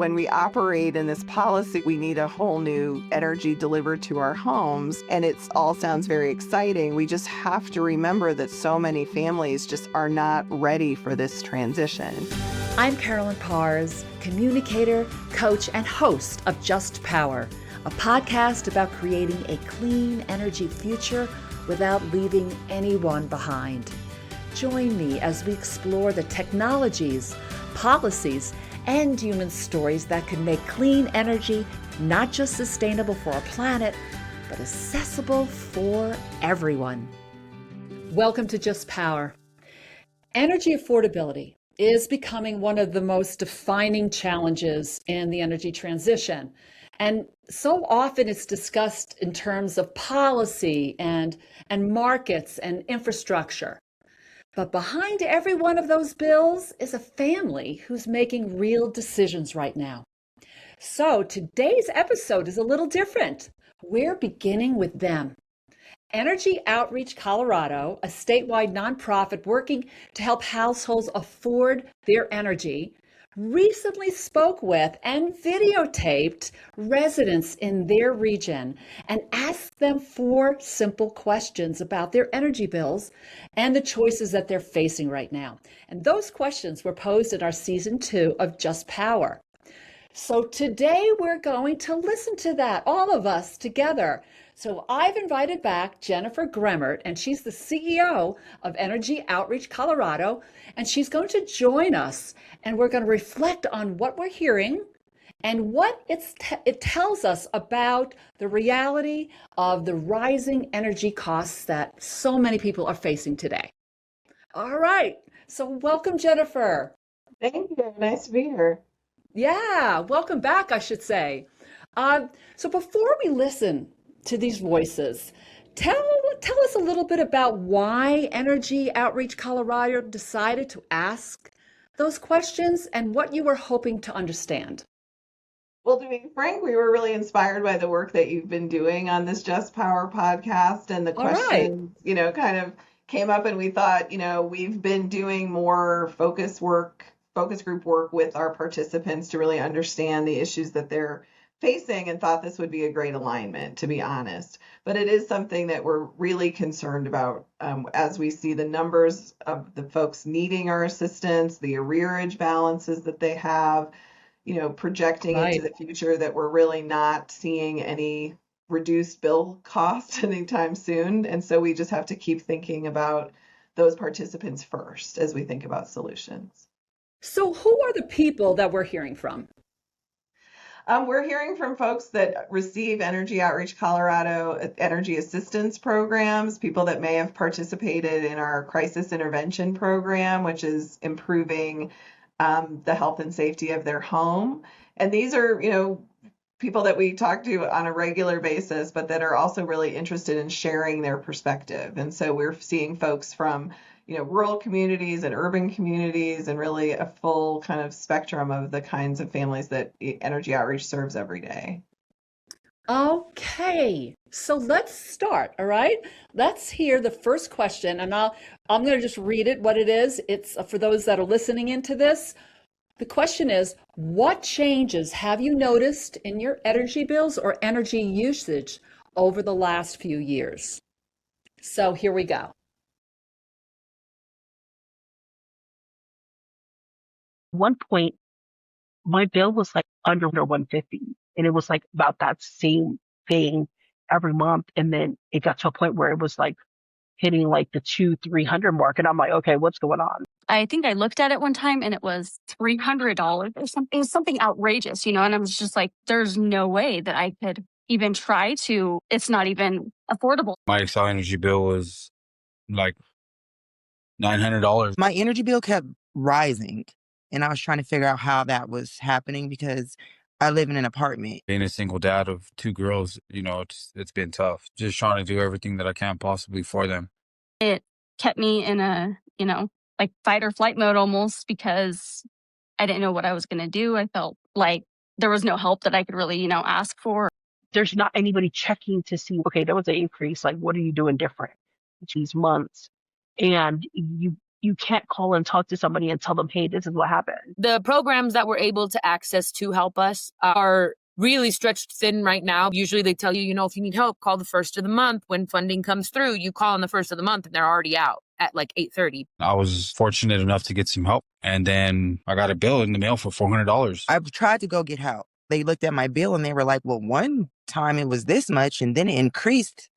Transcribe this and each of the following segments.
when we operate in this policy, we need a whole new energy delivered to our homes. And it all sounds very exciting. We just have to remember that so many families just are not ready for this transition. I'm Carolyn Parrs, communicator, coach, and host of Just Power, a podcast about creating a clean energy future without leaving anyone behind. Join me as we explore the technologies, policies, and human stories that can make clean energy not just sustainable for our planet, but accessible for everyone. Welcome to Just Power. Energy affordability is becoming one of the most defining challenges in the energy transition. And so often it's discussed in terms of policy and markets and infrastructure. But behind every one of those bills is a family who's making real decisions right now. So today's episode is a little different. We're beginning with them. Energy Outreach Colorado, a statewide nonprofit working to help households afford their energy, recently spoke with and videotaped residents in their region and asked them 4 simple questions about their energy bills and the choices that they're facing right now. And those questions were posed in our season 2 of Just Power. So today we're going to listen to that, all of us together. So I've invited back Jennifer Gremmert, and she's the CEO of Energy Outreach Colorado, and she's going to join us, and we're going to reflect on what we're hearing and what it tells us about the reality of the rising energy costs that so many people are facing today. All right, so welcome, Jennifer. Thank you. Nice to be here. Yeah, welcome back, I should say. So before we listen to these voices, tell us a little bit about why Energy Outreach Colorado decided to ask those questions and what you were hoping to understand. Well, to be frank, we were really inspired by the work that you've been doing on this Just Power podcast, and the questions, kind of came up, and we thought, we've been doing more focus group work with our participants to really understand the issues that they're facing, and thought this would be a great alignment, to be honest. But it is something that we're really concerned about as we see the numbers of the folks needing our assistance, the arrearage balances that they have, projecting into the future, that we're really not seeing any reduced bill costs anytime soon. And so we just have to keep thinking about those participants first as we think about solutions. So who are the people that we're hearing from? We're hearing from folks that receive Energy Outreach Colorado energy assistance programs, people that may have participated in our crisis intervention program, which is improving the health and safety of their home. And these are, people that we talk to on a regular basis, but that are also really interested in sharing their perspective. And so we're seeing folks from rural communities and urban communities, and really a full kind of spectrum of the kinds of families that Energy Outreach serves every day. Okay, so let's start, all right? Let's hear the first question, and I'm going to just read it, what it is. It's for those that are listening into this. The question is, what changes have you noticed in your energy bills or energy usage over the last few years? So here we go. One point, my bill was like under 150, and it was like about that same thing every month. And then it got to a point where it was like hitting like the 200-300 mark. And I'm like, okay, what's going on? I think I looked at it one time and it was $300 or something. It was something outrageous, and I was just like, there's no way that I could even try to, it's not even affordable. My energy bill was like $900. My energy bill kept rising, and I was trying to figure out how that was happening because I live in an apartment. Being a single dad of 2 girls, it's been tough. Just trying to do everything that I can possibly for them. It kept me in a, like fight or flight mode almost, because I didn't know what I was going to do. I felt like there was no help that I could really, ask for. There's not anybody checking to see, okay, there was an increase. Like, what are you doing different these months? And you you can't call and talk to somebody and tell them, hey, this is what happened. The programs that we're able to access to help us are really stretched thin right now. Usually they tell you, if you need help, call the first of the month. When funding comes through, you call on the first of the month and they're already out at like 8:30. I was fortunate enough to get some help. And then I got a bill in the mail for $400. I tried to go get help. They looked at my bill and they were like, well, one time it was this much and then it increased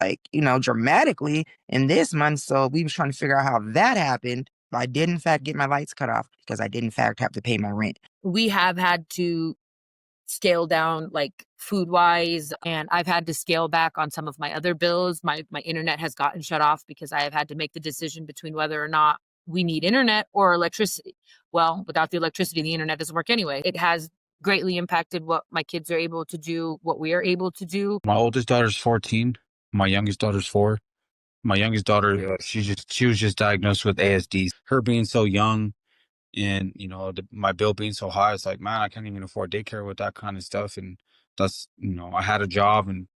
dramatically in this month. So we was trying to figure out how that happened. I did in fact get my lights cut off because I did in fact have to pay my rent. We have had to scale down like food wise, and I've had to scale back on some of my other bills. My internet has gotten shut off because I have had to make the decision between whether or not we need internet or electricity. Well, without the electricity, the internet doesn't work anyway. It has greatly impacted what my kids are able to do, what we are able to do. My oldest daughter's 14. My youngest daughter's 4. My youngest daughter, she was just diagnosed with ASD. Her being so young and, my bill being so high, it's like, man, I can't even afford daycare with that kind of stuff. And that's, I had a job, and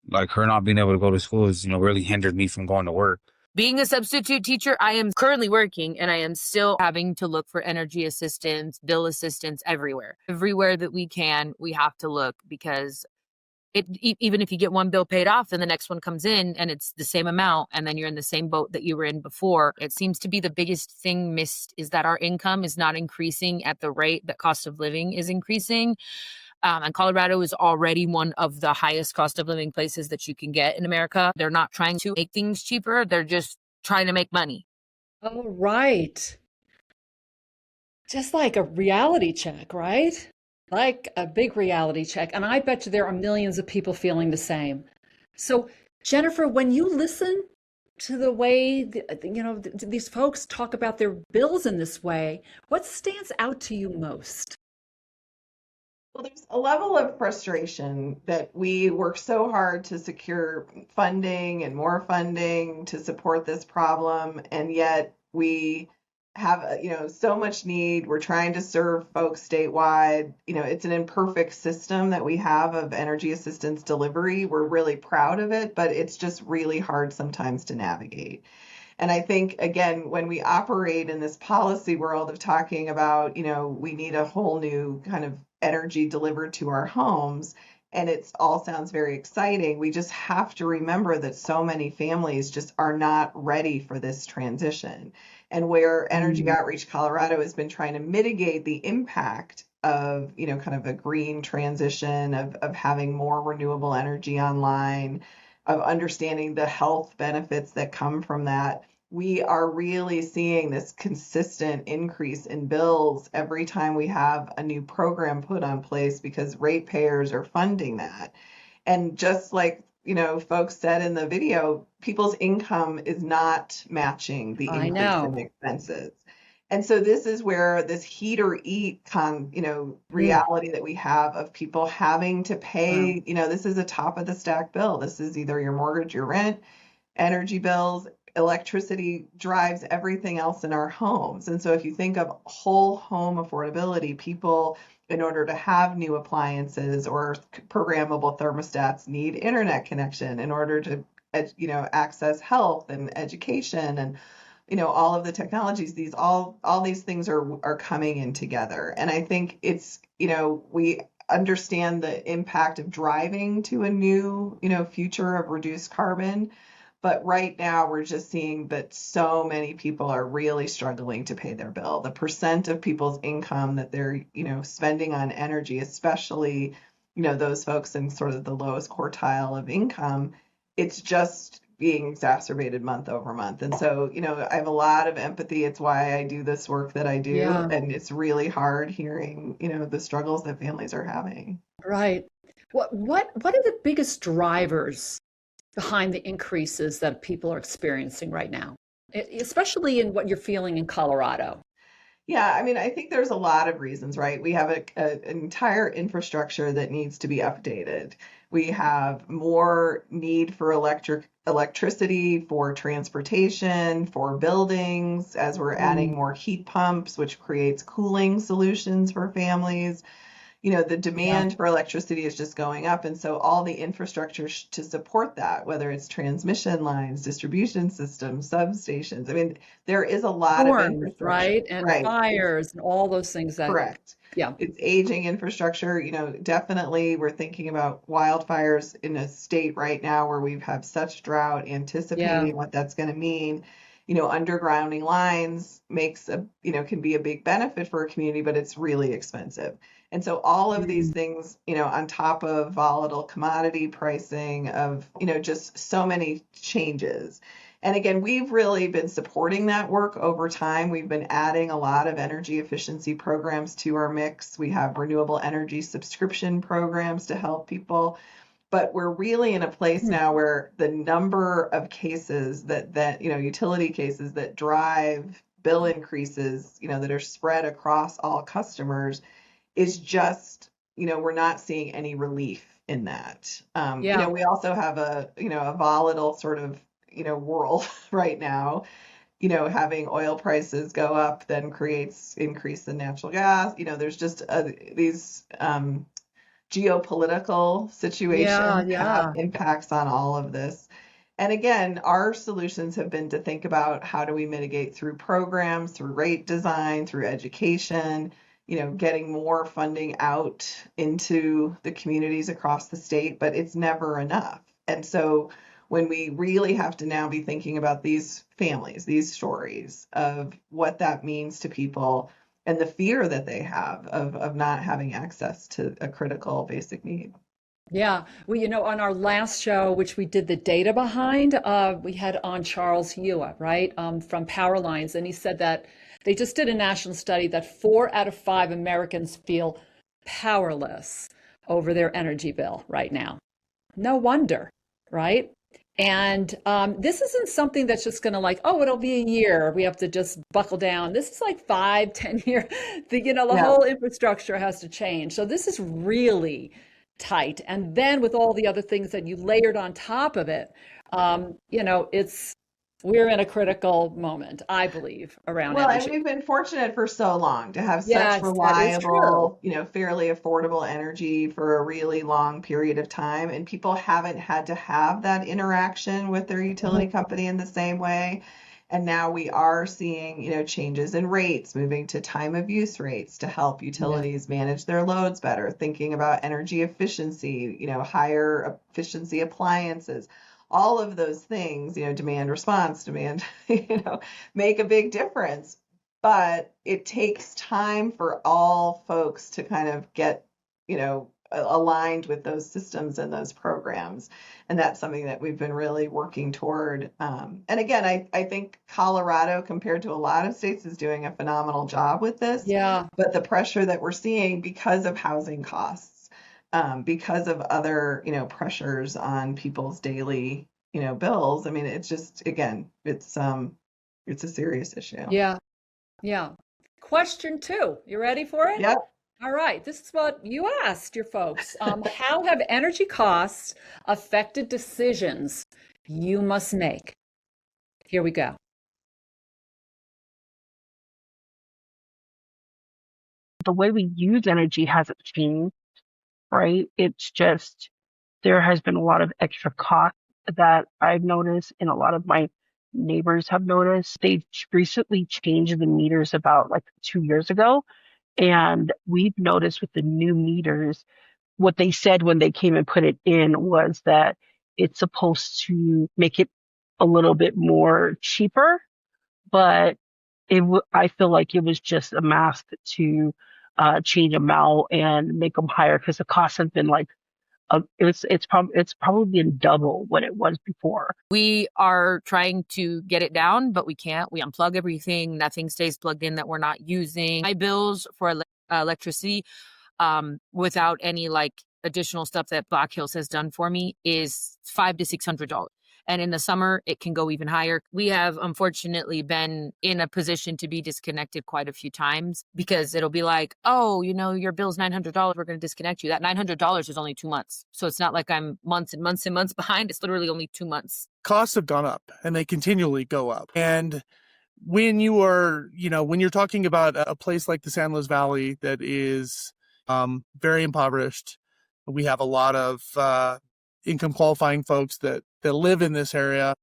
like her not being able to go to school is, really hindered me from going to work. Being a substitute teacher, I am currently working and I am still having to look for energy assistance, bill assistance everywhere. Everywhere that we can, we have to look, because even if you get one bill paid off, then the next one comes in and it's the same amount, and then you're in the same boat that you were in before. It seems to be the biggest thing missed is that our income is not increasing at the rate that cost of living is increasing. And Colorado is already one of the highest cost of living places that you can get in America. They're not trying to make things cheaper. They're just trying to make money. Oh, right. Just like a reality check, right? Like a big reality check. And I bet you there are millions of people feeling the same. So, Jennifer, when you listen to the way, these folks talk about their bills in this way, what stands out to you most? Well, there's a level of frustration that we work so hard to secure funding and more funding to support this problem, and yet we have so much need. We're trying to serve folks statewide. It's an imperfect system that we have of energy assistance delivery. We're really proud of it, but it's just really hard sometimes to navigate. And I think, again, when we operate in this policy world of talking about, we need a whole new kind of energy delivered to our homes, and it all sounds very exciting, we just have to remember that so many families just are not ready for this transition. And where Energy Outreach Colorado has been trying to mitigate the impact of, kind of a green transition, of having more renewable energy online, of understanding the health benefits that come from that, we are really seeing this consistent increase in bills every time we have a new program put on place, because ratepayers are funding that. And just like, folks said in the video, people's income is not matching the increase in expenses. And so this is where this heat or eat reality that we have of people having to pay, this is a top of the stack bill. This is either your mortgage, your rent, energy bills, electricity drives everything else in our homes. And so if you think of whole home affordability, people, in order to have new appliances or programmable thermostats, need internet connection in order to, access health and education and, all of the technologies. All these things are coming in together. And I think it's, we understand the impact of driving to a new, future of reduced carbon. But right now, we're just seeing that so many people are really struggling to pay their bill. The percent of people's income that they're, spending on energy, especially, those folks in sort of the lowest quartile of income, it's just being exacerbated month over month. And so, I have a lot of empathy. It's why I do this work that I do. Yeah. And it's really hard hearing, the struggles that families are having. Right. What are the biggest drivers behind the increases that people are experiencing right now, especially in what you're feeling in Colorado? Yeah, I think there's a lot of reasons, right? We have an entire infrastructure that needs to be updated. We have more need for electricity, for transportation, for buildings, as we're adding more heat pumps, which creates cooling solutions for families. the demand for electricity is just going up. And so all the infrastructure to support that, whether it's transmission lines, distribution systems, substations, I mean, there is a lot of infrastructure. Right? And fires and all those things that. Correct. Yeah. It's aging infrastructure. Definitely we're thinking about wildfires in a state right now where we have such drought, anticipating what that's going to mean. Undergrounding lines can be a big benefit for a community, but it's really expensive. And so all of these things, on top of volatile commodity pricing of, just so many changes. And again, we've really been supporting that work over time. We've been adding a lot of energy efficiency programs to our mix. We have renewable energy subscription programs to help people. But we're really in a place now where the number of cases that utility cases that drive bill increases, that are spread across all customers is just, we're not seeing any relief in that. We also have a volatile sort of, world right now. Having oil prices go up then creates increase in natural gas. There's just these geopolitical situations have impacts on all of this. And again, our solutions have been to think about how do we mitigate through programs, through rate design, through education, getting more funding out into the communities across the state, but it's never enough. And so when we really have to now be thinking about these families, these stories of what that means to people and the fear that they have of not having access to a critical basic need. Yeah. Well, on our last show, which we did the data behind, we had on Charles Ewa, right, from Power Lines. And he said that they just did a national study that 4 out of 5 Americans feel powerless over their energy bill right now. No wonder, right? And this isn't something that's just going to it'll be a year. We have to just buckle down. This is like 5-10 years. The whole infrastructure has to change. So this is really tight. And then with all the other things that you layered on top of it, we're in a critical moment, I believe, around energy. And we've been fortunate for so long to have such reliable, fairly affordable energy for a really long period of time. And people haven't had to have that interaction with their utility company in the same way. And now we are seeing, changes in rates, moving to time of use rates to help utilities manage their loads better, thinking about energy efficiency, higher efficiency appliances. All of those things, demand response, make a big difference. But it takes time for all folks to kind of get, aligned with those systems and those programs. And that's something that we've been really working toward. And again, I think Colorado, compared to a lot of states, is doing a phenomenal job with this. Yeah. But the pressure that we're seeing because of housing costs, because of other, pressures on people's daily, bills. I mean, it's just, again, it's a serious issue. Yeah. Yeah. Question 2. You ready for it? Yep. All right. This is what you asked your folks. How have energy costs affected decisions you must make? Here we go. The way we use energy hasn't changed, right? It's just there has been a lot of extra cost that I've noticed and a lot of my neighbors have noticed. They recently changed the meters about 2 years ago. And we've noticed with the new meters, what they said when they came and put it in was that it's supposed to make it a little bit more cheaper, but I feel like it was just a mask to change them out and make them higher because the cost has been it's probably been double what it was before. We are trying to get it down, but we can't. We unplug everything. Nothing stays plugged in that we're not using. My bills for electricity, without any additional stuff that Black Hills has done for me, is $500 to $600. And in the summer, it can go even higher. We have unfortunately been in a position to be disconnected quite a few times because it'll be your bill's $900. We're going to disconnect you. That $900 is only 2 months. So it's not like I'm months and months and months behind. It's literally only 2 months. Costs have gone up and they continually go up. And when you are, when you're talking about a place like the San Luis Valley that is, very impoverished. We have a lot of income qualifying folks that live in this area.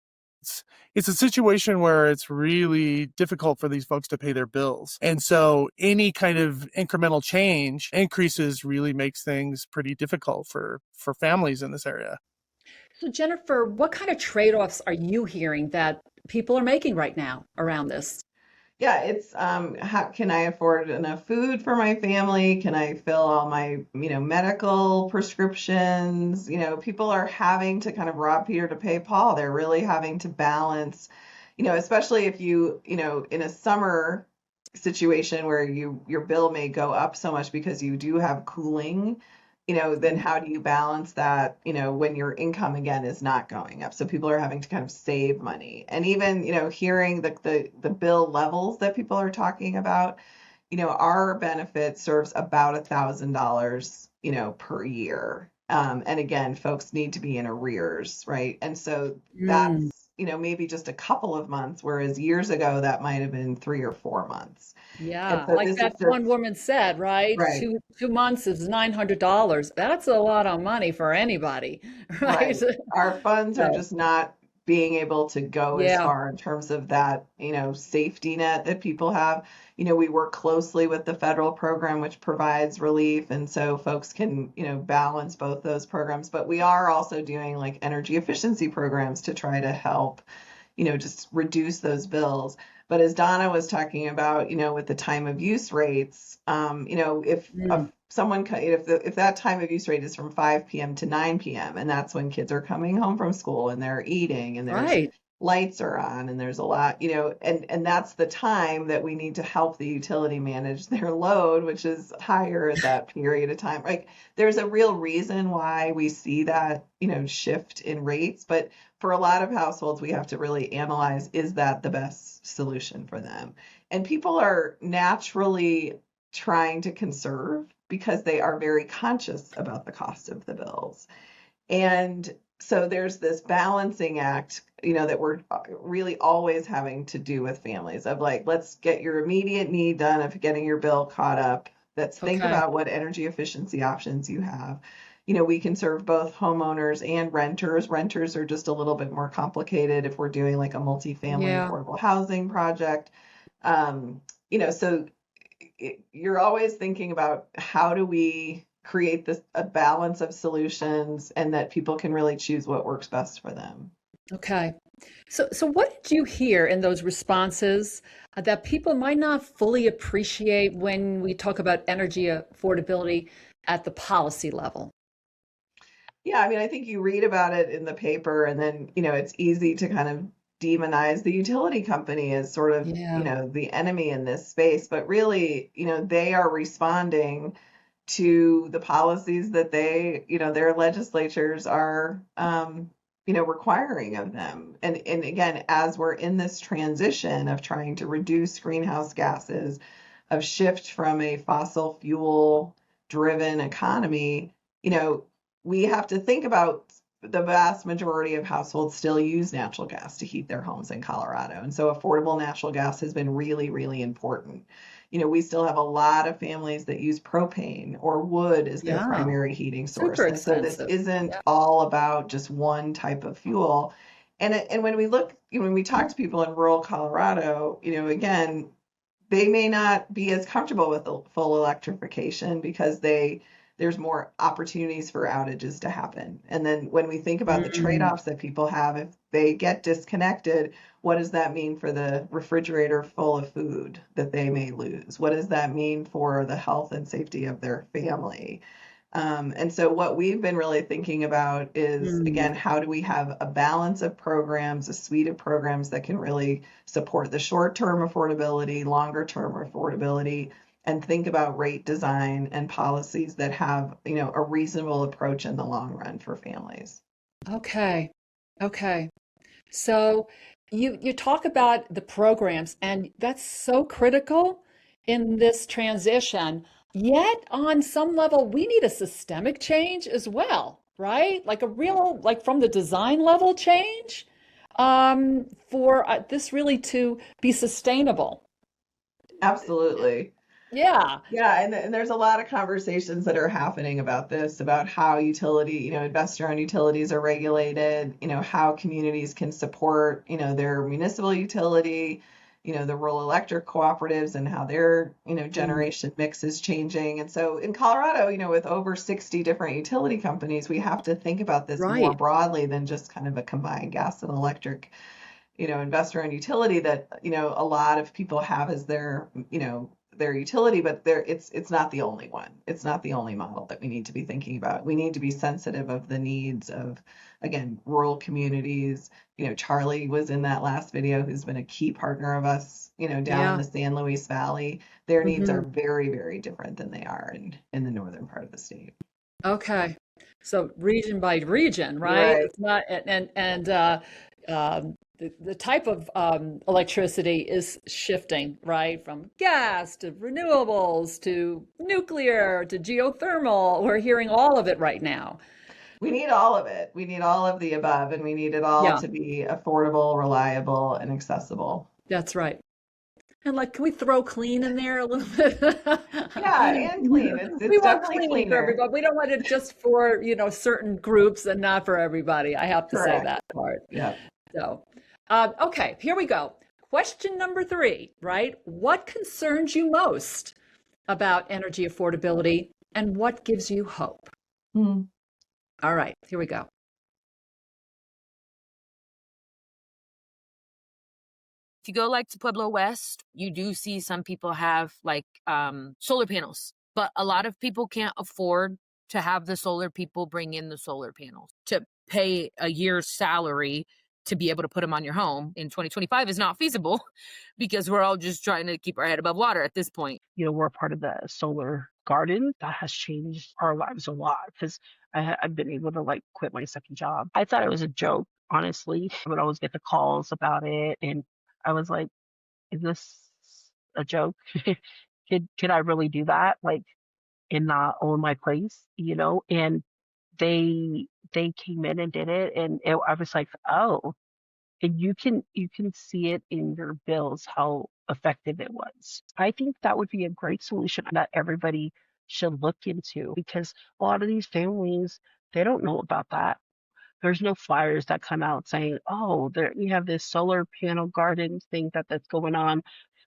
It's a situation where it's really difficult for these folks to pay their bills. And so any kind of incremental change increases really makes things pretty difficult for families in this area. So, Jennifer, what kind of trade-offs are you hearing that people are making right now around this? Yeah, it's how can I afford enough food for my family? Can I fill all my, medical prescriptions? People are having to kind of rob Peter to pay Paul. They're really having to balance, especially if in a summer situation where your bill may go up so much because you do have cooling, then how do you balance that, when your income again is not going up? So people are having to kind of save money. And even, hearing the bill levels that people are talking about, our benefit serves about $1,000, per year. And again, folks need to be in arrears, right? And so that's, maybe just a couple of months, whereas years ago that might have been 3 or 4 months. Yeah, So like that one woman said, right? right. Two months is $900. That's a lot of money for anybody, right? Right. Our funds are just not being able to go as Yeah. far in terms of that, safety net that people have. We work closely with the federal program, which provides relief. And so folks can, balance both those programs. But we are also doing like energy efficiency programs to try to help, just reduce those bills. But as Donna was talking about, with the time of use rates, if someone, if that time of use rate is from 5 p.m. to 9 p.m., and that's when kids are coming home from school and they're eating and there's Right. lights are on and there's a lot, and that's the time that we need to help the utility manage their load, which is higher at that period of time. Like there's a real reason why we see that, shift in rates, but for a lot of households, we have to really analyze, is that the best solution for them? And people are naturally trying to conserve because they are very conscious about the cost of the bills. And so there's this balancing act, that we're really always having to do with families of like, let's get your immediate need done of getting your bill caught up. Let's think about what energy efficiency options you have. We can serve both homeowners and renters. Renters are just a little bit more complicated if we're doing like a multifamily affordable housing project. So you're always thinking about how do we create a balance of solutions and that people can really choose what works best for them. Okay. So what did you hear in those responses that people might not fully appreciate when we talk about energy affordability at the policy level? Yeah, I mean, I think you read about it in the paper and then, it's easy to kind of demonize the utility company as sort of, the enemy in this space. But really, they are responding to the policies that their legislatures are, requiring of them. And again, as we're in this transition of trying to reduce greenhouse gases, of shift from a fossil fuel driven economy, we have to think about the vast majority of households still use natural gas to heat their homes in Colorado. And so affordable natural gas has been really, really important. We still have a lot of families that use propane or wood as their primary heating source. Super and so this expensive. isn't all about just one type of fuel. And when we look, when we talk to people in rural Colorado, again, they may not be as comfortable with the full electrification because there's more opportunities for outages to happen. And then when we think about the trade-offs that people have, if they get disconnected, what does that mean for the refrigerator full of food that they may lose? What does that mean for the health and safety of their family? And so what we've been really thinking about is, again, how do we have a balance of programs, a suite of programs that can really support the short-term affordability, longer-term affordability, and think about rate design and policies that have, a reasonable approach in the long run for families. Okay. So you talk about the programs, and that's so critical in this transition. Yet on some level, we need a systemic change as well, right? Like a real, like from the design level change, for this really to be sustainable. Absolutely. Yeah. Yeah, and there's a lot of conversations that are happening about this, about how investor-owned utilities are regulated, how communities can support, their municipal utility, the rural electric cooperatives and how their, generation mix is changing. And so in Colorado, with over 60 different utility companies, we have to think about this more Right. broadly than just kind of a combined gas and electric, investor-owned utility that, a lot of people have as their utility, but it's not the only one. It's not the only model that we need to be thinking about. We need to be sensitive of the needs of, again, rural communities. Charlie was in that last video, who's been a key partner of us, down in the San Luis Valley. Their needs are very, very different than they are in the northern part of the state. Okay. So region by region, right? It's not, the type of electricity is shifting, right? From gas to renewables to nuclear to geothermal. We're hearing all of it right now. We need all of it. We need all of the above, and we need it all to be affordable, reliable, and accessible. That's right. And can we throw clean in there a little bit? Yeah, and clean. We want definitely clean for everybody. We don't want it just for, certain groups and not for everybody. I have to say that part. Yeah. So, okay, here we go. Question number 3, right? What concerns you most about energy affordability and what gives you hope? All right, here we go. If you go to Pueblo West, you do see some people have solar panels, but a lot of people can't afford to have the solar people bring in the solar panels. To pay a year's salary to be able to put them on your home in 2025 is not feasible because we're all just trying to keep our head above water at this point. We're part of the solar garden. That has changed our lives a lot because I've been able to quit my second job. I thought it was a joke, honestly. I would always get the calls about it. And I was like, is this a joke? Could I really do that? And not own my place, And they came in and did it. And I was like, oh, and you can see it in your bills, how effective it was. I think that would be a great solution that everybody should look into because a lot of these families, they don't know about that. There's no flyers that come out saying, oh, you have this solar panel garden thing that's going on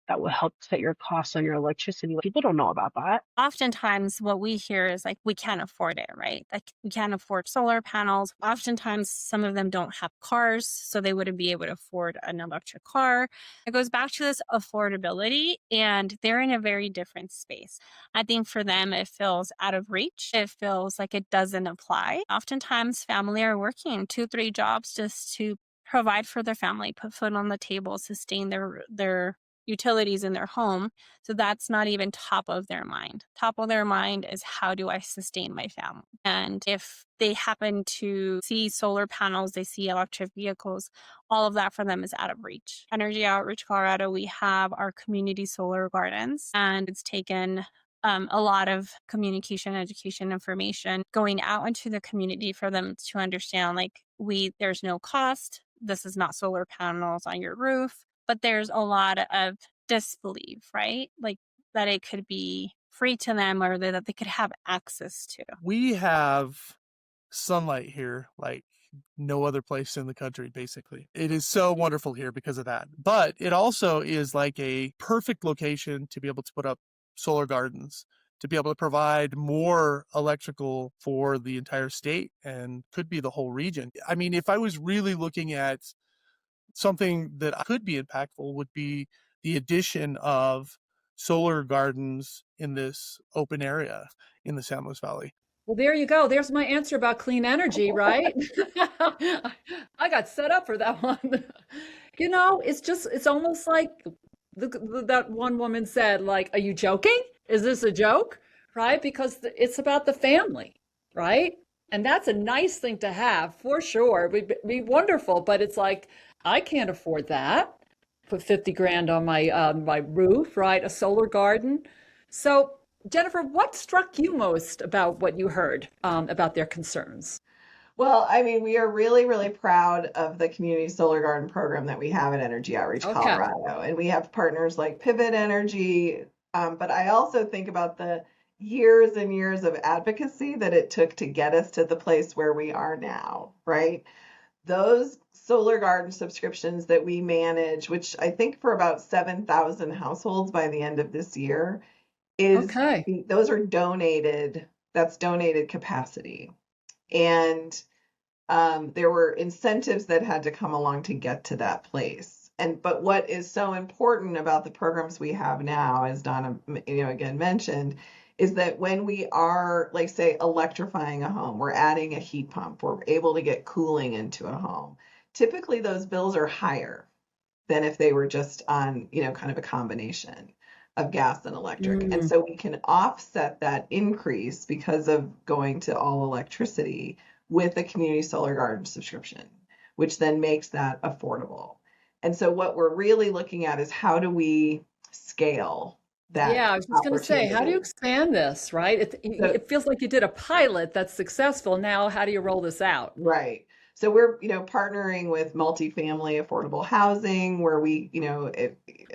that will help set your costs on your electricity. People don't know about that. Oftentimes what we hear is we can't afford it, right? We can't afford solar panels. Oftentimes some of them don't have cars, so they wouldn't be able to afford an electric car. It goes back to this affordability, and they're in a very different space. I think for them, it feels out of reach. It feels like it doesn't apply. Oftentimes family are working 2-3 jobs just to provide for their family, put food on the table, sustain their utilities in their home. So that's not even top of their mind. Top of their mind is, how do I sustain my family? And if they happen to see solar panels, they see electric vehicles, all of that for them is out of reach. Energy Outreach Colorado, we have our community solar gardens, and it's taken a lot of communication, education, information going out into the community for them to understand, there's no cost. This is not solar panels on your roof. But there's a lot of disbelief, right? That it could be free to them or that they could have access to. We have sunlight here like no other place in the country, basically. It is so wonderful here because of that. But it also is a perfect location to be able to put up solar gardens, to be able to provide more electrical for the entire state and could be the whole region. I mean, if I was really looking at something that could be impactful, would be the addition of solar gardens in this open area in the San Luis Valley. Well, there you go. There's my answer about clean energy, right? I got set up for that one. It's almost like that one woman said, are you joking? Is this a joke? Right? Because it's about the family, right? And that's a nice thing to have for sure. It'd be wonderful, but it's I can't afford that. Put 50 grand on my roof, right? A solar garden. So, Jennifer, what struck you most about what you heard about their concerns? Well, I mean, we are really, really proud of the community solar garden program that we have at Energy Outreach Colorado. And we have partners like Pivot Energy, But I also think about the years and years of advocacy that it took to get us to the place where we are now, right? Those solar garden subscriptions that we manage, which I think for about 7,000 households by the end of this year, those are donated. That's donated capacity. And there were incentives that had to come along to get to that place. But what is so important about the programs we have now, as Donna, again mentioned, is that when we are, like, say, electrifying a home, we're adding a heat pump, we're able to get cooling into a home. Typically, those bills are higher than if they were just on, kind of a combination of gas and electric. And so we can offset that increase because of going to all electricity with a community solar garden subscription, which then makes that affordable. And so what we're really looking at is how do we scale that? Yeah, I was just going to say, how do you expand this, right? It feels like you did a pilot that's successful. Now, how do you roll this out? Right. So we're, partnering with multifamily affordable housing where we,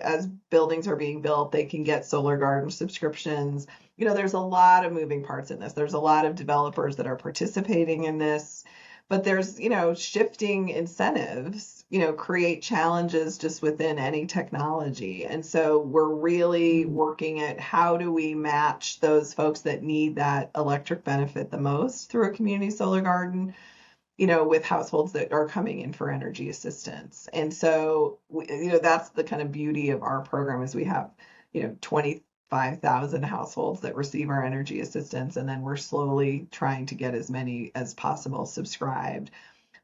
as buildings are being built, they can get solar garden subscriptions. There's a lot of moving parts in this. There's a lot of developers that are participating in this, but there's, shifting incentives, create challenges just within any technology. And so we're really working at how do we match those folks that need that electric benefit the most through a community solar garden, with households that are coming in for energy assistance. And so, that's the kind of beauty of our program is we have, 25,000 households that receive our energy assistance, and then we're slowly trying to get as many as possible subscribed.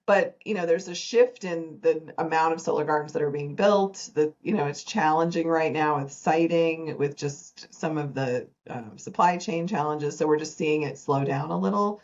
But, there's a shift in the amount of solar gardens that are being built. It's challenging right now with siting, with just some of the supply chain challenges. So we're just seeing it slow down a little.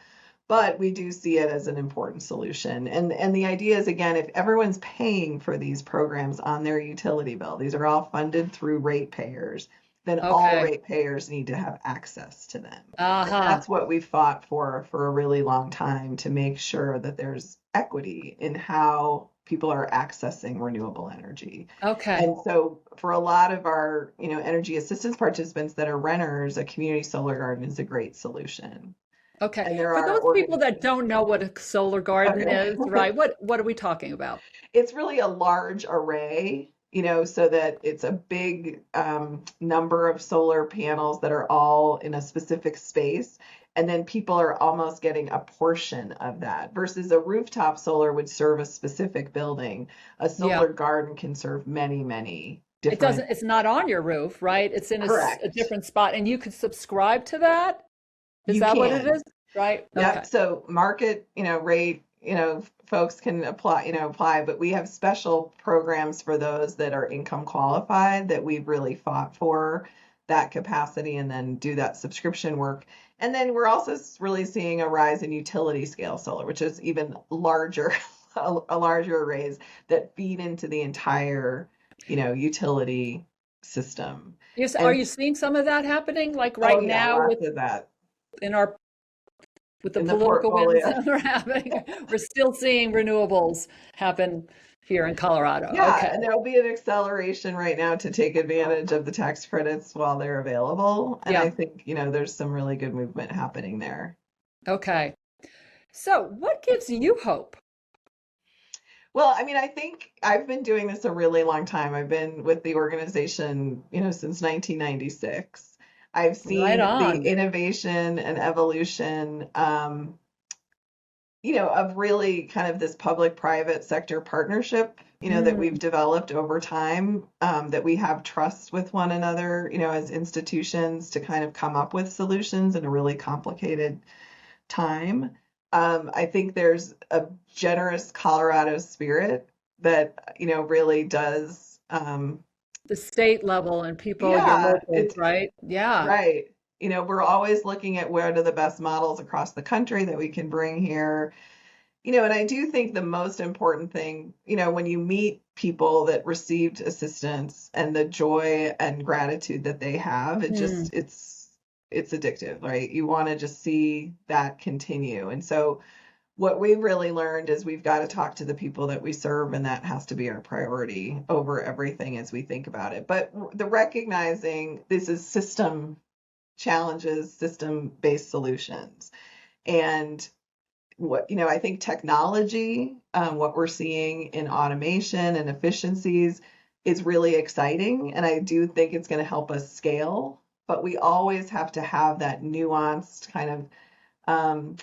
But we do see it as an important solution. And the idea is, again, if everyone's paying for these programs on their utility bill, these are all funded through ratepayers, then all ratepayers need to have access to them. And that's what we fought for a really long time, to make sure that there's equity in how people are accessing renewable energy. And so for a lot of our, energy assistance participants that are renters, a community solar garden is a great solution. And for those people that don't know what a solar garden is, right? What are we talking about? It's really a large array, so that it's a big number of solar panels that are all in a specific space. And then people are almost getting a portion of that versus a rooftop solar would serve a specific building. A solar garden can serve many, many different. It's not on your roof, right? It's in a different spot, and you could subscribe to that. Is that what it is? Right. Yeah. So market, rate, folks can apply, but we have special programs for those that are income qualified that we've really fought for that capacity and then do that subscription work. And then we're also really seeing a rise in utility scale solar, which is even larger, a larger arrays that feed into the entire, utility system. Yes. Are you seeing some of that happening? Like now with that with the political winds that we're having, we're still seeing renewables happen here in Colorado. Yeah, and there'll be an acceleration right now to take advantage of the tax credits while they're available. And I think, there's some really good movement happening there. Okay. So what gives you hope? Well, I think I've been doing this a really long time. I've been with the organization, since 1996. I've seen the innovation and evolution, of really kind of this public-private sector partnership, that we've developed over time, that we have trust with one another, as institutions to kind of come up with solutions in a really complicated time. I think there's a generous Colorado spirit that, really does the state level and people, your locals, right? Yeah. Right. We're always looking at what are the best models across the country that we can bring here. And I do think the most important thing, when you meet people that received assistance and the joy and gratitude that they have, it just, it's addictive, right? You want to just see that continue. And so what we've really learned is we've got to talk to the people that we serve, and that has to be our priority over everything as we think about it. But the recognizing this is system challenges, system-based solutions. And what, I think technology, what we're seeing in automation and efficiencies is really exciting. And I do think it's going to help us scale, but we always have to have that nuanced kind of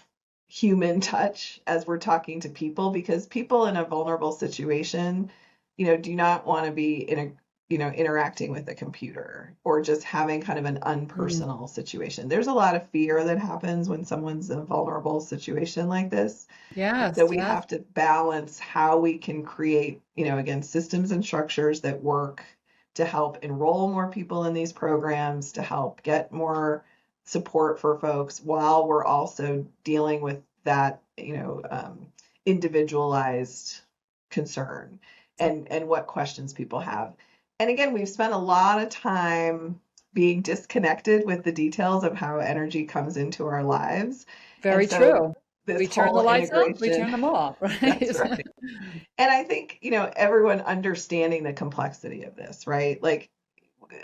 human touch as we're talking to people, because people in a vulnerable situation, do not want to be interacting with a computer or just having kind of an unpersonal situation. There's a lot of fear that happens when someone's in a vulnerable situation like this. Yes. So we have to balance how we can create, again, systems and structures that work to help enroll more people in these programs, to help get more support for folks, while we're also dealing with that, individualized concern and what questions people have. And again, we've spent a lot of time being disconnected with the details of how energy comes into our lives. Very true. We turn the lights on, we turn them off, right? That's right. And I think, everyone understanding the complexity of this, right? Like,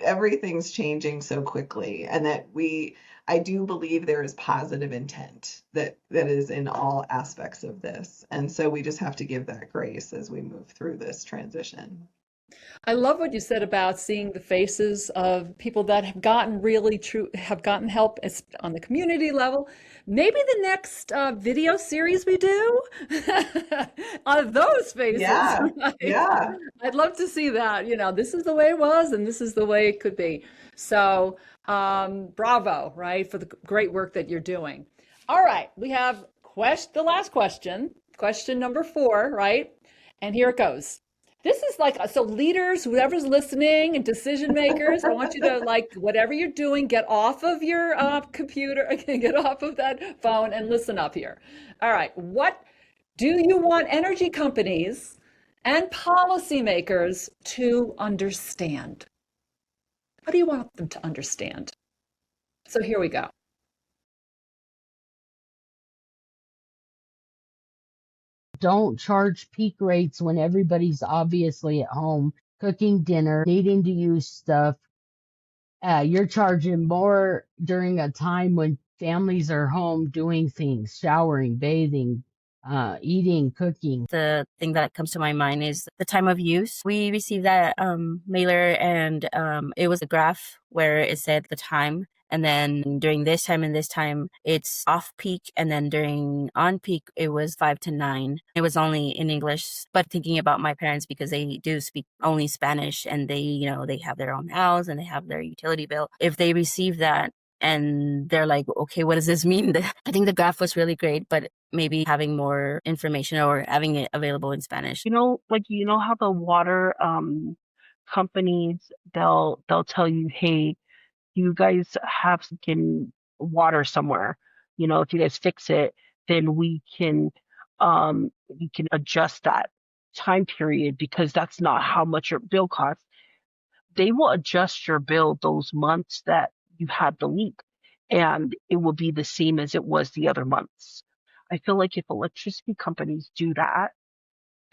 everything's changing so quickly, and that I do believe there is positive intent that is in all aspects of this. And so we just have to give that grace as we move through this transition. I love what you said about seeing the faces of people that have gotten have gotten help on the community level. Maybe the next video series we do are those faces. Yeah, right? yeah. I'd love to see that. This is the way it was, and this is the way it could be. So, bravo, right, for the great work that you're doing. All right, we have the last question number 4, right? And here it goes. This is so leaders, whoever's listening, and decision makers, I want you to, whatever you're doing, get off of your computer, get off of that phone and listen up here. All right. What do you want energy companies and policymakers to understand? What do you want them to understand? So here we go. Don't charge peak rates when everybody's obviously at home cooking dinner, needing to use stuff. You're charging more during a time when families are home doing things, showering, bathing, eating, cooking. The thing that comes to my mind is the time of use. We received that mailer, and it was a graph where it said the time. And then during this time and this time, it's off peak. And then during on peak, it was 5 to 9. It was only in English. But thinking about my parents, because they do speak only Spanish, and they have their own house and they have their utility bill. If they receive that and they're like, okay, what does this mean? I think the graph was really great, but maybe having more information or having it available in Spanish. How the water companies, they'll tell you, hey, you guys have some water somewhere. If you guys fix it, then we can adjust that time period, because that's not how much your bill costs. They will adjust your bill those months that you had the leak, and it will be the same as it was the other months. I feel like if electricity companies do that,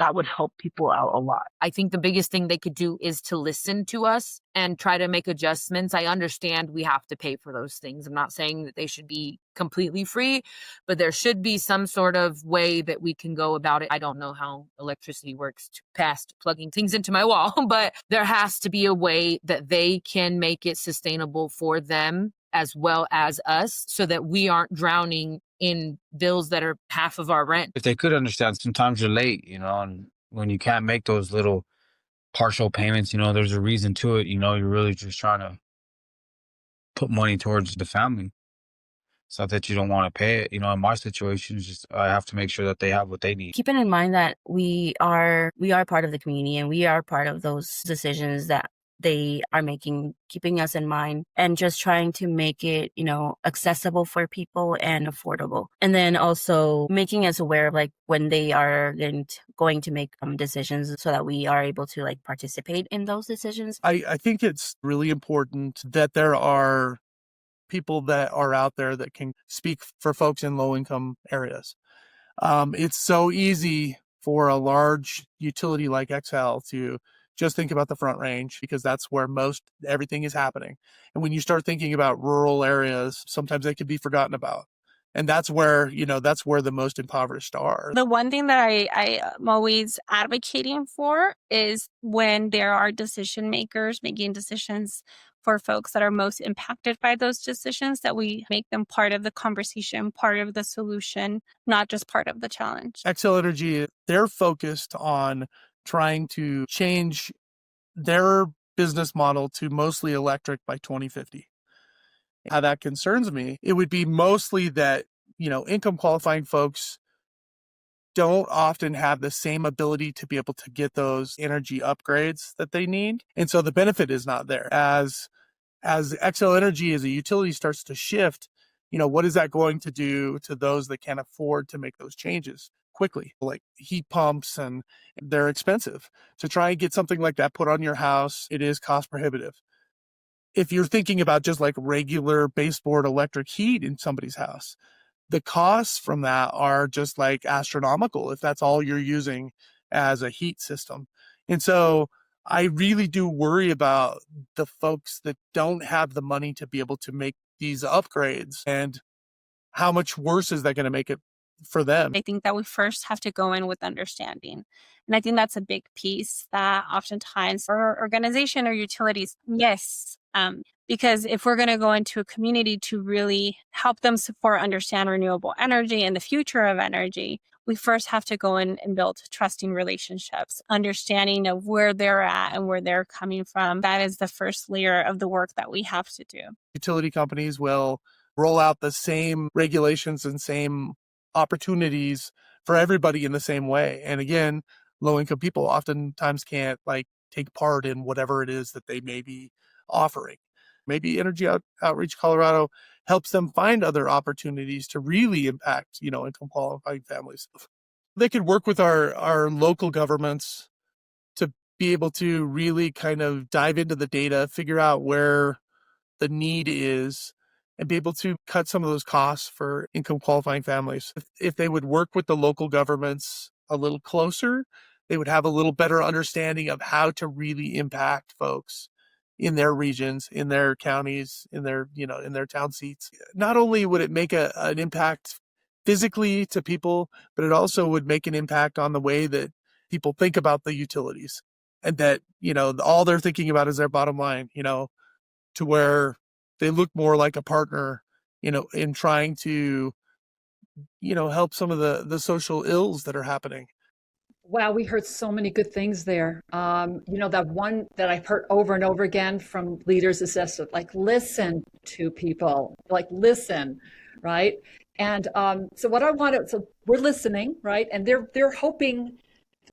that would help people out a lot. I think the biggest thing they could do is to listen to us and try to make adjustments. I understand we have to pay for those things. I'm not saying that they should be completely free, but there should be some sort of way that we can go about it. I don't know how electricity works past plugging things into my wall, but there has to be a way that they can make it sustainable for them as well as us, so that we aren't drowning in bills that are half of our rent. If they could understand, sometimes you're late, and when you can't make those little partial payments, there's a reason to it. You're really just trying to put money towards the family. It's not that you don't want to pay it. In my situation, it's just I have to make sure that they have what they need. Keeping in mind that we are part of the community, and we are part of those decisions that they are making, keeping us in mind, and just trying to make it, accessible for people and affordable. And then also making us aware of when they are going to make decisions, so that we are able to participate in those decisions. I think it's really important that there are people that are out there that can speak for folks in low income areas. It's so easy for a large utility like XL to just think about the Front Range because that's where most everything is happening. And when you start thinking about rural areas, sometimes they can be forgotten about. And that's where, that's where the most impoverished are. The one thing that I am always advocating for is when there are decision makers making decisions for folks that are most impacted by those decisions, that we make them part of the conversation, part of the solution, not just part of the challenge. XL Energy, they're focused on trying to change their business model to mostly electric by 2050. How that concerns me, it would be mostly that, income qualifying folks don't often have the same ability to be able to get those energy upgrades that they need. And so the benefit is not there. As XL Energy as a utility starts to shift, what is that going to do to those that can't afford to make those changes quickly? Like heat pumps, and they're expensive. To try and get something like that put on your house, it is cost prohibitive. If you're thinking about just like regular baseboard electric heat in somebody's house, the costs from that are just like astronomical if that's all you're using as a heat system. And so I really do worry about the folks that don't have the money to be able to make these upgrades, and how much worse is that going to make it for them? I think that we first have to go in with understanding. And I think that's a big piece that oftentimes our organization or utilities miss. Because if we're going to go into a community to really help them support, understand renewable energy and the future of energy, we first have to go in and build trusting relationships, understanding of where they're at and where they're coming from. That is the first layer of the work that we have to do. Utility companies will roll out the same regulations and same opportunities for everybody in the same way. And again, low-income people oftentimes can't take part in whatever it is that they may be offering. Maybe Energy Outreach Colorado helps them find other opportunities to really impact, income qualifying families. They could work with our local governments to be able to really kind of dive into the data, figure out where the need is, and be able to cut some of those costs for income qualifying families. If they would work with the local governments a little closer, they would have a little better understanding of how to really impact folks in their regions, in their counties, in their town seats. Not only would it make an impact physically to people, but it also would make an impact on the way that people think about the utilities, and that, all they're thinking about is their bottom line, to where they look more like a partner, in trying to, help some of the social ills that are happening. Wow, we heard so many good things there. That one that I've heard over and over again from leaders is just listen to people, listen, right? And so we're listening, right? And they're hoping,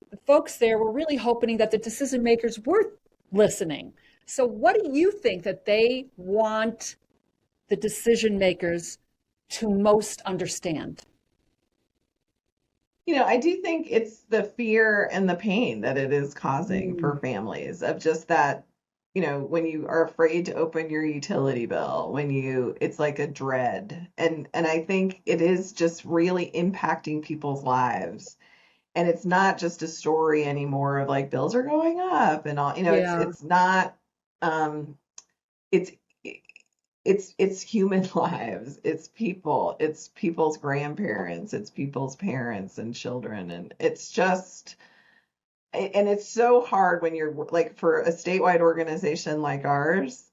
the folks there were really hoping that the decision makers were listening. So what do you think that they want the decision makers to most understand? I do think it's the fear and the pain that it is causing for families, of just that, when you are afraid to open your utility bill, it's like a dread. And I think it is just really impacting people's lives. And it's not just a story anymore of bills are going up and all, it's not, it's human lives, it's people, it's people's grandparents, it's people's parents and children. And it's so hard when you're for a statewide organization like ours,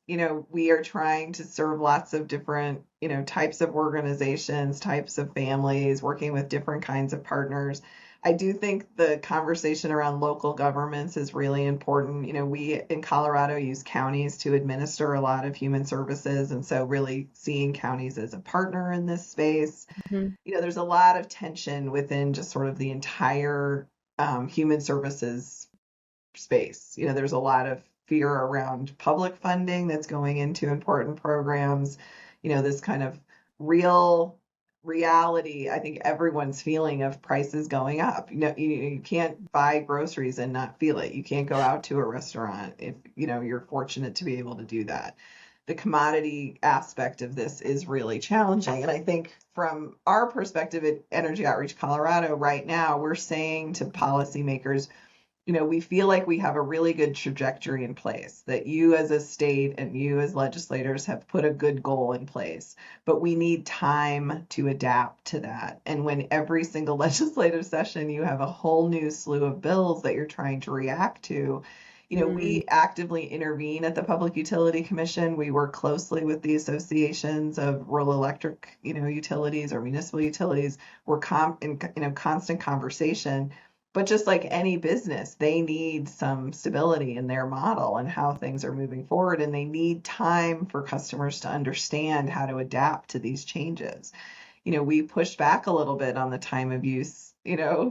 we are trying to serve lots of different, types of organizations, types of families, working with different kinds of partners. I do think the conversation around local governments is really important. We in Colorado use counties to administer a lot of human services. And so really seeing counties as a partner in this space, there's a lot of tension within just sort of the entire human services space. There's a lot of fear around public funding that's going into important programs. This kind of reality, I think everyone's feeling of prices going up. You can't buy groceries and not feel it. You can't go out to a restaurant if you're fortunate to be able to do that. the commodity aspect of this is really challenging. And I think from our perspective at Energy Outreach Colorado right now, we're saying to policymakers, we feel like we have a really good trajectory in place, that you as a state and you as legislators have put a good goal in place, but we need time to adapt to that. And when every single legislative session, you have a whole new slew of bills that you're trying to react to, we actively intervene at the Public Utility Commission. We work closely with the associations of rural electric, utilities or municipal utilities. We're in constant conversation. But just like any business, they need some stability in their model and how things are moving forward. And they need time for customers to understand how to adapt to these changes. We pushed back a little bit on the time of use,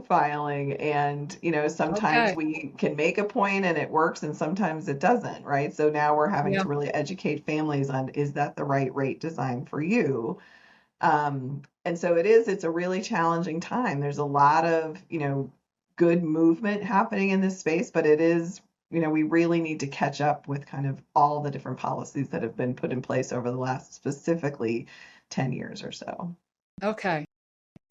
filing. And, sometimes we can make a point and it works and sometimes it doesn't, right? So now we're having to really educate families on, is that the right rate design for you? And so it's a really challenging time. There's a lot of, good movement happening in this space, but it is, we really need to catch up with kind of all the different policies that have been put in place over the last specifically 10 years or so. Okay.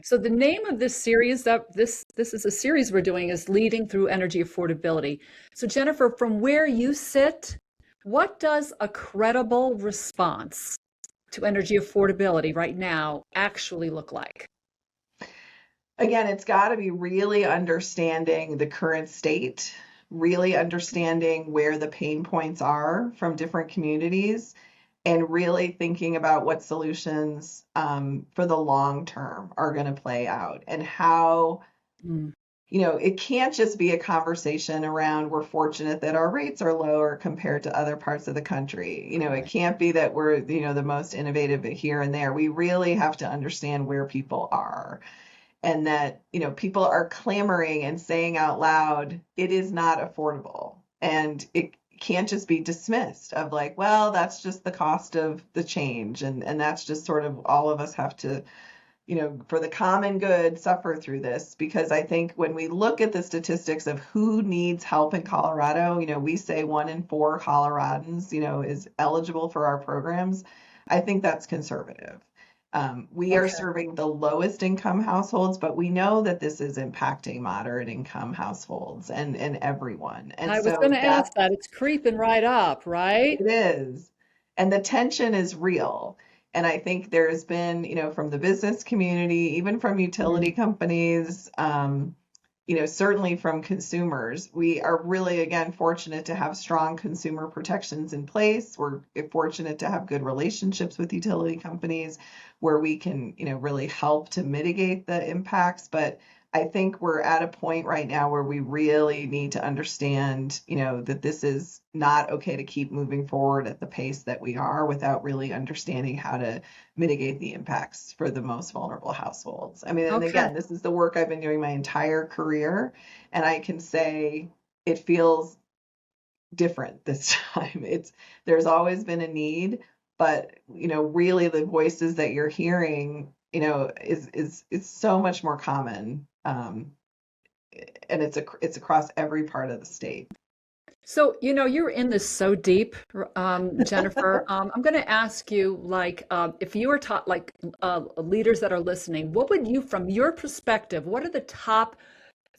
So the name of this series, this is a series we're doing, is Leading Through Energy Affordability. So Jennifer, from where you sit, what does a credible response to energy affordability right now actually look like? Again, it's got to be really understanding the current state, really understanding where the pain points are from different communities, and really thinking about what solutions for the long term are going to play out, and how, it can't just be a conversation around we're fortunate that our rates are lower compared to other parts of the country. It can't be that we're, the most innovative here and there. We really have to understand where people are. And that, people are clamoring and saying out loud, it is not affordable. And it can't just be dismissed of like, well, that's just the cost of the change. And that's just sort of all of us have to, for the common good, suffer through this. Because I think when we look at the statistics of who needs help in Colorado, we say 1 in 4 Coloradans, is eligible for our programs. I think that's conservative. We are serving the lowest income households, but we know that this is impacting moderate income households and everyone. And I was going to ask that. It's creeping right up, right? It is. And the tension is real. And I think there's been, from the business community, even from utility companies, certainly from consumers, we are really, again, fortunate to have strong consumer protections in place. We're fortunate to have good relationships with utility companies where we can, really help to mitigate the impacts. But I think we're at a point right now where we really need to understand, that this is not okay to keep moving forward at the pace that we are without really understanding how to mitigate the impacts for the most vulnerable households. I mean, and again, this is the work I've been doing my entire career, and I can say it feels different this time. There's always been a need, but really the voices that you're hearing, is so much more common. And it's across every part of the state. So, you're in this so deep, Jennifer. I'm going to ask you, if you were taught, leaders that are listening, what would you, from your perspective, what are the top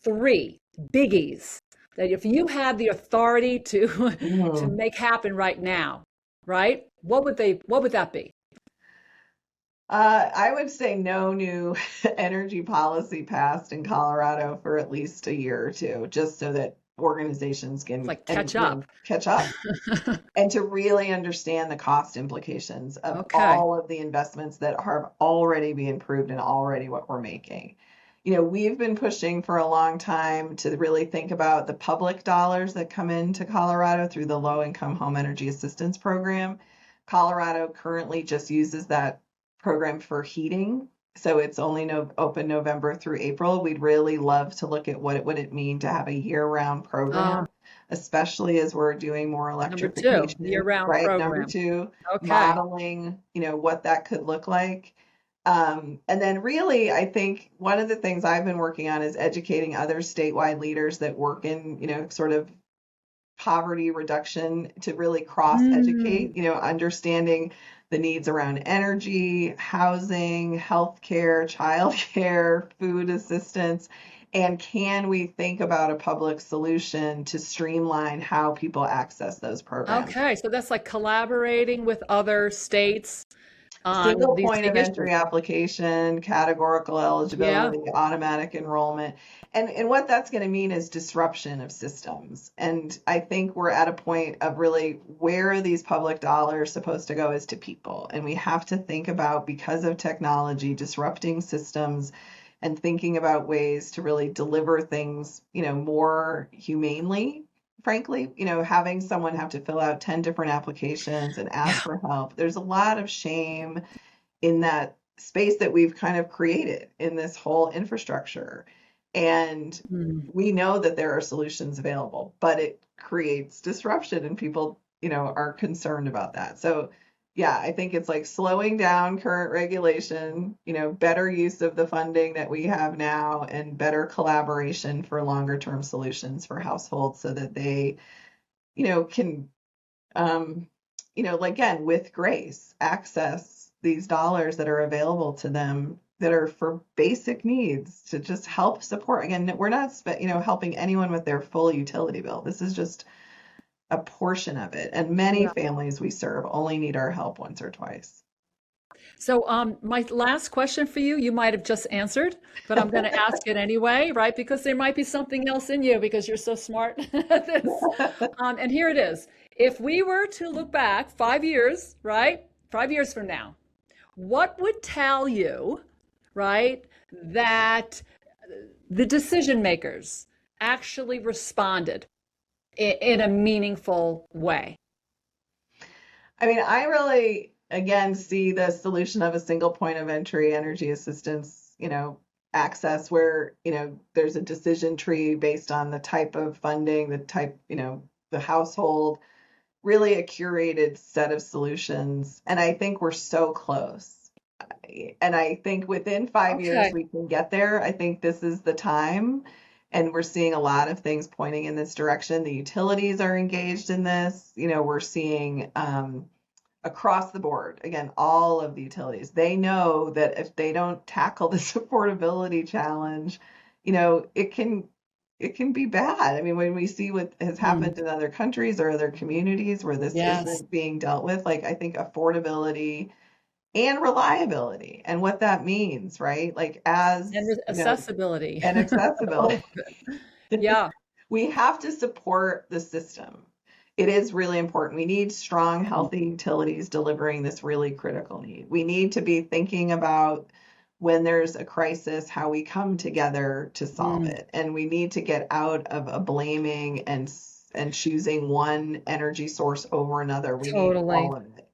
3 biggies that if you had the authority to make happen right now, right? What would that be? I would say no new energy policy passed in Colorado for at least a year or two, just so that organizations can catch up and to really understand the cost implications of all of the investments that have already been approved and already what we're making. We've been pushing for a long time to really think about the public dollars that come into Colorado through the Low Income Home Energy Assistance Program. Colorado currently just uses that program for heating. So it's only open November through April. We'd really love to look at what it would mean to have a year-round program, especially as we're doing more electrification. Number 2, year-round program. Number 2, modeling, what that could look like. And then really, I think one of the things I've been working on is educating other statewide leaders that work in, sort of poverty reduction to really cross educate, understanding the needs around energy, housing, healthcare, childcare, food assistance. And can we think about a public solution to streamline how people access those programs? Okay, so that's like collaborating with other states on Single these point big of issues. entry application, categorical eligibility, automatic enrollment. And what that's going to mean is disruption of systems. And I think we're at a point of really where are these public dollars supposed to go is to people. And we have to think about, because of technology, disrupting systems and thinking about ways to really deliver things, more humanely. Frankly, having someone have to fill out 10 different applications and ask for help, there's a lot of shame in that space that we've kind of created in this whole infrastructure. And we know that there are solutions available, but it creates disruption and people, are concerned about that. So yeah, I think it's like slowing down current regulation, better use of the funding that we have now, and better collaboration for longer term solutions for households so that they, can, again, with grace, access these dollars that are available to them that are for basic needs to just help support. Again, we're not, helping anyone with their full utility bill. This is just a portion of it. And many families we serve only need our help once or twice. So my last question for you, you might have just answered, but I'm going to ask it anyway, right? Because there might be something else in you because you're so smart at this. And here it is. If we were to look back 5 years, right? 5 years from now, what would tell you, right, that the decision makers actually responded in a meaningful way? I mean, I really, again, see the solution of a single point of entry energy assistance, access where, there's a decision tree based on the type of funding, the type, the household, really a curated set of solutions. And I think we're so close. And I think within 5 years we can get there. I think this is the time. And we're seeing a lot of things pointing in this direction. The utilities are engaged in this. We're seeing across the board, again, all of the utilities, they know that if they don't tackle this affordability challenge, it can be bad. I mean, when we see what has happened in other countries or other communities where this isn't being dealt with, like I think affordability and reliability and what that means, right? Like Accessibility. And accessibility. Yeah. We have to support the system. It is really important. We need strong, healthy utilities delivering this really critical need. We need to be thinking about when there's a crisis, how we come together to solve it. And we need to get out of a blaming and choosing one energy source over another. We need all of it.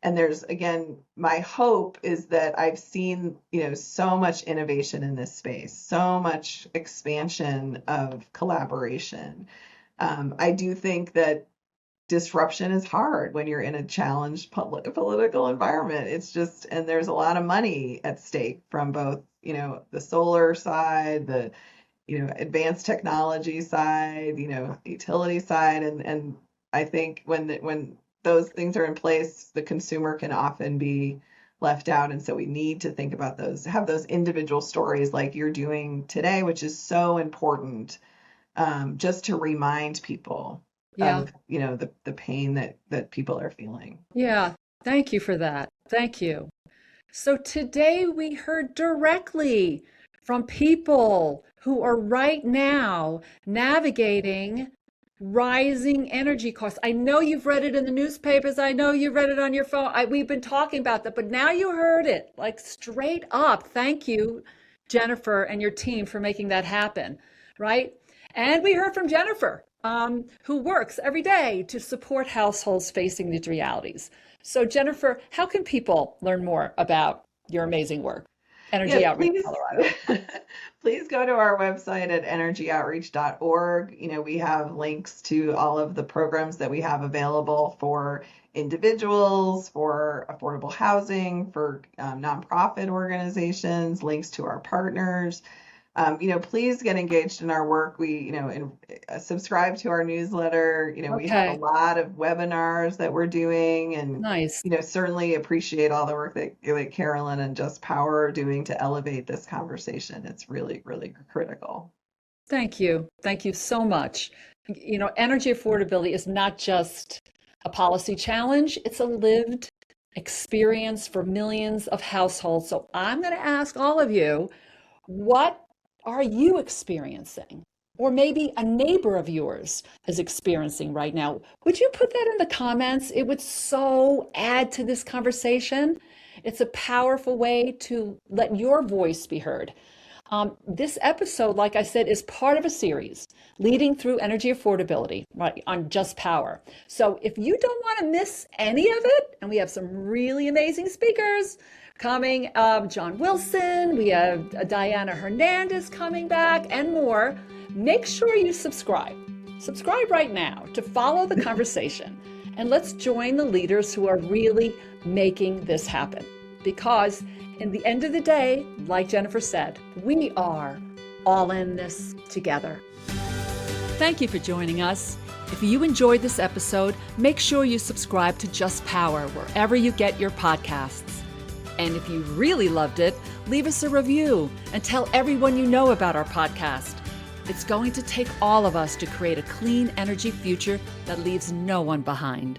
And there's, again, my hope is that I've seen, so much innovation in this space, so much expansion of collaboration. I do think that disruption is hard when you're in a challenged political environment. It's just, and there's a lot of money at stake from both, the solar side, the, advanced technology side, utility side. And I think when those things are in place, the consumer can often be left out. And so we need to think about those, have those individual stories like you're doing today, which is so important, just to remind people of, the pain that people are feeling. Yeah. Thank you for that. Thank you. So today we heard directly from people who are right now navigating rising energy costs. I know you've read it in the newspapers. I know you read it on your phone. We've been talking about that, but now you heard it like straight up. Thank you, Jennifer, and your team for making that happen, right? And we heard from Jennifer, who works every day to support households facing these realities. So Jennifer, how can people learn more about your amazing work? Energy Outreach Colorado. Please go to our website at energyoutreach.org. We have links to all of the programs that we have available for individuals, for affordable housing, for nonprofit organizations, links to our partners. please get engaged in our work. We, subscribe to our newsletter. We have a lot of webinars that we're doing, and Nice. certainly appreciate all the work that Carolyn and Just Power are doing to elevate this conversation. It's really, really critical. Thank you. Thank you so much. Energy affordability is not just a policy challenge, it's a lived experience for millions of households. So I'm going to ask all of you, what are you experiencing? Or maybe a neighbor of yours is experiencing right now. Would you put that in the comments? It would so add to this conversation. It's a powerful way to let your voice be heard. This episode, like I said, is part of a series, Leading Through Energy Affordability, right, on Just Power. So if you don't want to miss any of it, and we have some really amazing speakers coming, John Wilson, we have Diana Hernandez coming back, and more, make sure you subscribe. Subscribe right now to follow the conversation, and let's join the leaders who are really making this happen. Because in the end of the day, like Jennifer said, we are all in this together. Thank you for joining us. If you enjoyed this episode, make sure you subscribe to Just Power wherever you get your podcasts. And if you really loved it, leave us a review and tell everyone you know about our podcast. It's going to take all of us to create a clean energy future that leaves no one behind.